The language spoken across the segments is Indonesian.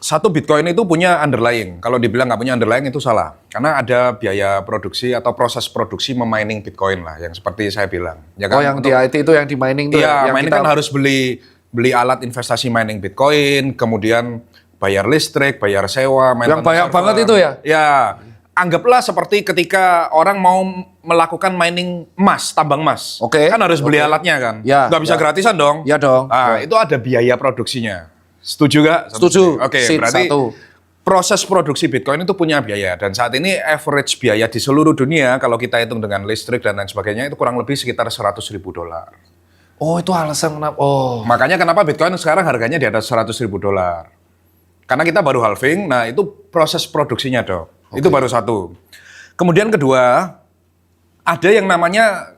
satu Bitcoin itu punya underlying. Kalau dibilang nggak punya underlying itu salah. Karena ada biaya produksi atau proses produksi memining Bitcoin lah, yang seperti saya bilang. Ya kan? yang di IT itu yang di mining tuh Iya, yang mining kan harus beli alat investasi mining Bitcoin, kemudian bayar listrik, bayar sewa, yang banyak banget itu ya? Ya, anggaplah seperti ketika orang mau melakukan mining emas, tambang emas. Oke. Kan harus beli alatnya kan? Ya, nggak bisa gratisan dong? Ya dong. Nah, itu ada biaya produksinya. Setuju nggak? Setuju. Oke, Sip, berarti satu. proses produksi Bitcoin itu punya biaya. Dan saat ini average biaya di seluruh dunia, kalau kita hitung dengan listrik dan lain sebagainya, itu kurang lebih sekitar $100.000. Oh, itu alasan kenapa. Oh. Makanya kenapa Bitcoin sekarang harganya di atas $100.000. Karena kita baru halving, nah itu proses produksinya dong. Itu baru satu. Kemudian kedua, ada yang namanya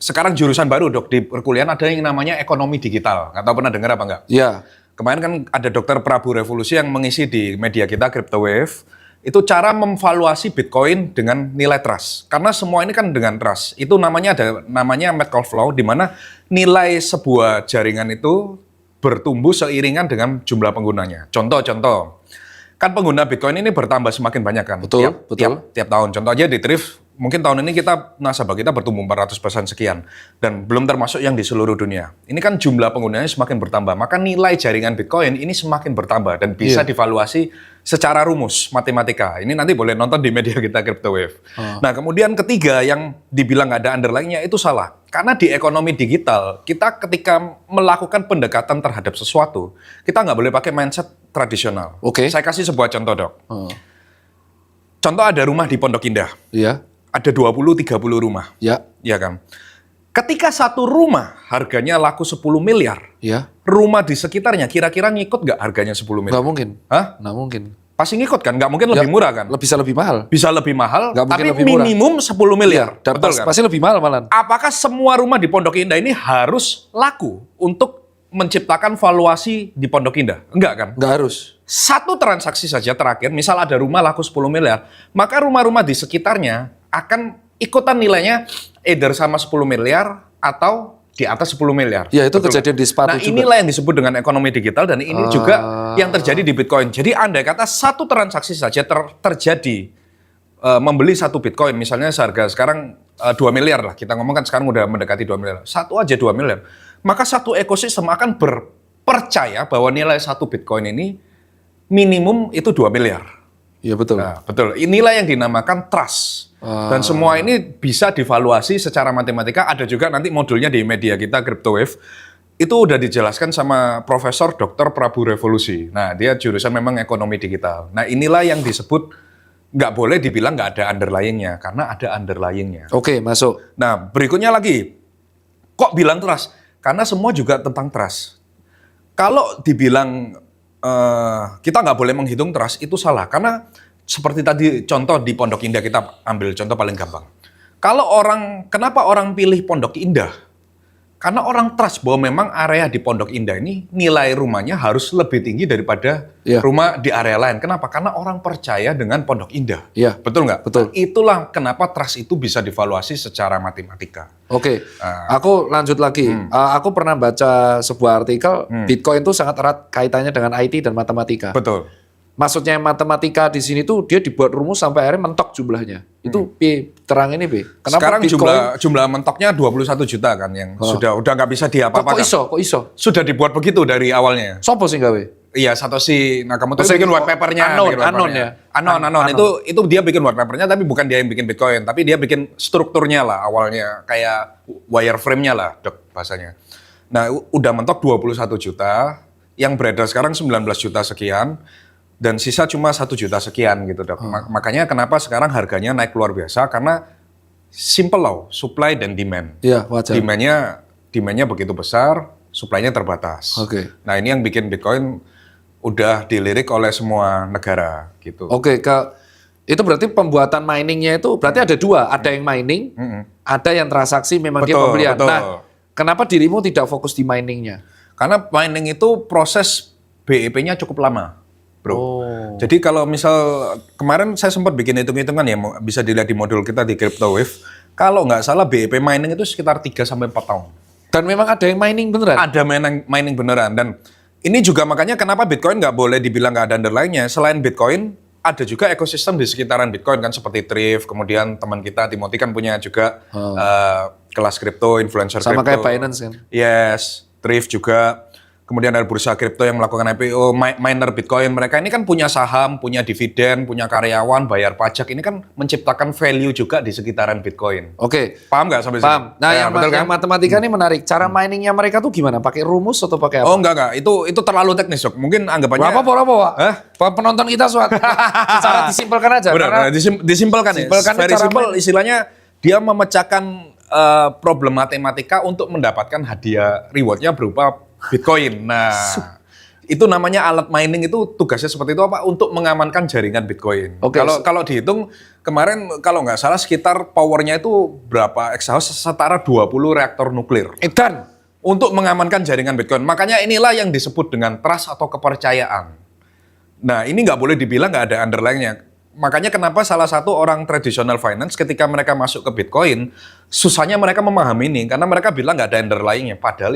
sekarang jurusan baru dok di perkuliahan ada yang namanya ekonomi digital. Nggak tahu pernah dengar apa enggak? Iya. Kemarin kan ada Dr. Prabu Revolusi yang mengisi di media kita Crypto Wave. Itu cara memvaluasi Bitcoin dengan nilai trust. Karena semua ini kan dengan trust. Itu namanya Metcalfe Law, di mana nilai sebuah jaringan itu bertumbuh seiringan dengan jumlah penggunanya. Contoh, kan pengguna Bitcoin ini bertambah semakin banyak kan? Betul. Tiap tahun. Contoh aja di Thrift, mungkin tahun ini nasabah kita bertumbuh 400% sekian. Dan belum termasuk yang di seluruh dunia. Ini kan jumlah penggunanya semakin bertambah. Maka nilai jaringan Bitcoin ini semakin bertambah. Dan bisa divaluasi secara rumus, matematika. Ini nanti boleh nonton di media kita Crypto Wave. Nah, kemudian ketiga yang dibilang nggak ada underlying-nya itu salah. Karena di ekonomi digital, kita ketika melakukan pendekatan terhadap sesuatu, kita nggak boleh pakai mindset tradisional. Oke. Saya kasih sebuah contoh, Dok. Contoh ada rumah di Pondok Indah. Iya. Ada 20-30 rumah. Ya. Iya kan? Ketika satu rumah harganya laku 10 miliar, Ya. rumah di sekitarnya kira-kira ngikut nggak harganya 10 miliar? Nggak mungkin. Hah? Nggak mungkin. Pasti ngikut kan? Nggak mungkin lebih murah kan? Bisa lebih mahal. Bisa lebih mahal, Nggak mungkin tapi lebih murah. minimum 10 miliar. Dan Betul kan? pasti lebih mahal malah. Apakah semua rumah di Pondok Indah ini harus laku untuk menciptakan valuasi di Pondok Indah? Enggak kan? Nggak harus. Satu transaksi saja terakhir, misal ada rumah laku 10 miliar, maka rumah-rumah di sekitarnya akan ikutan nilainya either sama 10 miliar atau di atas 10 miliar. Ya, itu Betul. kejadian di sepatu Nah, juga. inilah yang disebut dengan ekonomi digital dan ini juga yang terjadi di Bitcoin. Jadi andai kata satu transaksi saja terjadi membeli satu Bitcoin, misalnya seharga sekarang 2 miliar lah, kita ngomong kan sekarang udah mendekati 2 miliar. Satu aja 2 miliar. Maka satu ekosistem akan percaya bahwa nilai satu Bitcoin ini minimum itu 2 miliar. Iya, betul. Nah, betul. Inilah yang dinamakan trust. Dan semua ini bisa divaluasi secara matematika. Ada juga nanti modulnya di media kita Crypto Wave. Itu udah dijelaskan sama Profesor Dr. Prabu Revolusi. Nah, dia jurusan memang ekonomi digital. Nah, inilah yang disebut nggak boleh dibilang nggak ada underlying-nya, karena ada underlying-nya. Oke, masuk. Nah, berikutnya lagi, kok bilang trust? Karena semua juga tentang trust. Kalau dibilang kita nggak boleh menghitung trust, itu salah. Karena seperti tadi contoh di Pondok Indah, kita ambil contoh paling gampang. Kenapa orang pilih Pondok Indah? Karena orang trust bahwa memang area di Pondok Indah ini nilai rumahnya harus lebih tinggi daripada rumah di area lain. Kenapa? Karena orang percaya dengan Pondok Indah. Iya. Betul nggak? Betul. Nah, itulah kenapa trust itu bisa divaluasi secara matematika. Oke, aku lanjut lagi. Aku pernah baca sebuah artikel, Bitcoin itu sangat erat kaitannya dengan IT dan matematika. Betul. Maksudnya matematika di sini tuh dia dibuat rumus sampai akhirnya mentok jumlahnya. Itu terang ini, Bi. Kenapa Sekarang Bitcoin jumlah mentoknya 21 juta kan yang sudah nggak bisa diapa-apakan. kok iso? Sudah dibuat begitu dari awalnya. Sopo sih gawe? Iya, Satoshi Nakamoto Maksudnya bikin white papernya. Anon ya? Anon. Itu dia bikin white papernya, tapi bukan dia yang bikin Bitcoin, tapi dia bikin strukturnya lah awalnya, kayak wireframe-nya lah, Dok, bahasanya. Nah, udah mentok 21 juta, yang beredar sekarang 19 juta sekian, dan sisa cuma 1 juta sekian gitu, Dok. Makanya kenapa sekarang harganya naik luar biasa, karena simple law, supply dan demand. Iya, wajar. Demand-nya begitu besar, supply-nya terbatas. Oke. Nah, ini yang bikin Bitcoin udah dilirik oleh semua negara gitu. Oke, itu berarti pembuatan miningnya itu berarti ada dua, ada yang mining, ada yang transaksi memang dia pembelian. Betul. Nah, kenapa dirimu tidak fokus di miningnya? Karena mining itu proses BEP-nya cukup lama, bro. Jadi kalau misal kemarin saya sempat bikin hitung-hitungan ya, bisa dilihat di modul kita di Crypto Wave. Kalau nggak salah BEP mining itu sekitar 3-4 tahun. Dan memang ada yang mining beneran? Ada mining beneran, dan Ini juga makanya kenapa Bitcoin nggak boleh dibilang nggak ada underlying-nya. Selain Bitcoin, ada juga ekosistem di sekitaran Bitcoin kan seperti Thrift, kemudian teman kita Timothy kan punya juga kelas kripto, influencer Sama kripto. kayak Binance kan? Yes, Thrift juga. Kemudian ada bursa kripto yang melakukan IPO, miner Bitcoin. Mereka ini kan punya saham, punya dividen, punya karyawan, bayar pajak. Ini kan menciptakan value juga di sekitaran Bitcoin. Oke. Paham nggak sampai Paham. sini? Nah, Ya, betul kan? yang matematika ini menarik. Cara miningnya mereka tuh gimana? Pakai rumus atau pakai apa? Oh enggak. Itu terlalu teknis, Dok. Mungkin anggapannya... Berapa, Pak? Hah? Penonton kita secara disimpelkan aja. Benar, Karena disimpelkan ya. simpelkan Very cara simple, istilahnya dia memecahkan problem matematika untuk mendapatkan hadiah rewardnya berupa Bitcoin. Nah, itu namanya alat mining itu tugasnya seperti itu apa? Untuk mengamankan jaringan Bitcoin. Oke. Kalau dihitung kemarin kalau nggak salah sekitar powernya itu berapa exahash setara 20 reaktor nuklir. Edan. Untuk mengamankan jaringan Bitcoin. Makanya inilah yang disebut dengan trust atau kepercayaan. Nah, ini nggak boleh dibilang nggak ada underlying-nya. Makanya kenapa salah satu orang traditional finance ketika mereka masuk ke Bitcoin, susahnya mereka memahami ini. Karena mereka bilang nggak ada underlying-nya. Padahal